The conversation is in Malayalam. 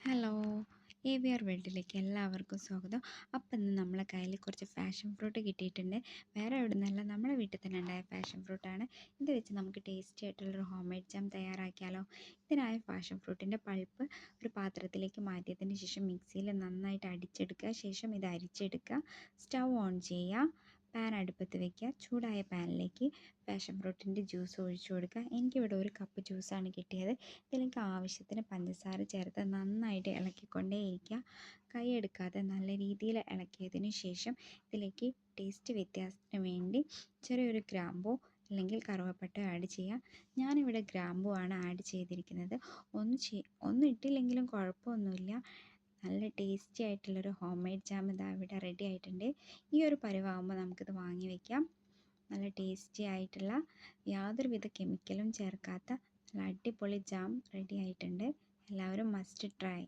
ഹലോ, AVR വേൾഡിലേക്ക് എല്ലാവർക്കും സ്വാഗതം. അപ്പം ഇന്ന് നമ്മളെ കയ്യിൽ കുറച്ച് പാഷൻ ഫ്രൂട്ട് കിട്ടിയിട്ടുണ്ട്. വേറെ എവിടുന്നല്ല, നമ്മുടെ വീട്ടിൽ തന്നെ ഉണ്ടായ പാഷൻ ഫ്രൂട്ടാണ്. ഇത് വെച്ച് നമുക്ക് ടേസ്റ്റി ആയിട്ടുള്ളൊരു ഹോം മെയ്ഡ് ജാം തയ്യാറാക്കിയാലോ. ഇതിനായി പാഷൻ ഫ്രൂട്ടിൻ്റെ പൾപ്പ് ഒരു പാത്രത്തിലേക്ക് മാറ്റിയതിന് ശേഷം മിക്സിയിൽ നന്നായിട്ട് അടിച്ചെടുക്കുക. ശേഷം ഇത് അരിച്ചെടുക്കുക. സ്റ്റൗ ഓൺ ചെയ്യുക. പാൻ അടുപ്പത്ത് വയ്ക്കുക. ചൂടായ പാനിലേക്ക് പാഷൻ ഫ്രൂട്ടിൻ്റെ ജ്യൂസ് ഒഴിച്ചു കൊടുക്കുക. എനിക്കിവിടെ ഒരു കപ്പ് ജ്യൂസാണ് കിട്ടിയത്. ഇതിലേക്ക് ആവശ്യത്തിന് പഞ്ചസാര ചേർത്ത് നന്നായിട്ട് ഇളക്കിക്കൊണ്ടേയിരിക്കുക. കൈ എടുക്കാതെ നല്ല രീതിയിൽ ഇളക്കിയതിന് ശേഷം ഇതിലേക്ക് ടേസ്റ്റ് വ്യത്യാസത്തിന് വേണ്ടി ചെറിയൊരു ഗ്രാമ്പോ അല്ലെങ്കിൽ കറുവപ്പട്ട ആഡ് ചെയ്യാം. ഞാനിവിടെ ഗ്രാമ്പു ആണ് ആഡ് ചെയ്തിരിക്കുന്നത്. ഒന്നും ഇട്ടില്ലെങ്കിലും കുഴപ്പമൊന്നുമില്ല. നല്ല ടേസ്റ്റി ആയിട്ടുള്ളൊരു ഹോം മെയ്ഡ് ജാം ഇതാ ഇവിടെ റെഡി ആയിട്ടുണ്ട്. ഈ ഒരു പരുവാകുമ്പോൾ നമുക്കിത് വാങ്ങി വയ്ക്കാം. നല്ല ടേസ്റ്റി ആയിട്ടുള്ള യാതൊരുവിധ കെമിക്കലും ചേർക്കാത്ത നല്ല അടിപൊളി ജാം റെഡി ആയിട്ടുണ്ട്. എല്ലാവരും മസ്റ്റ് ട്രൈ.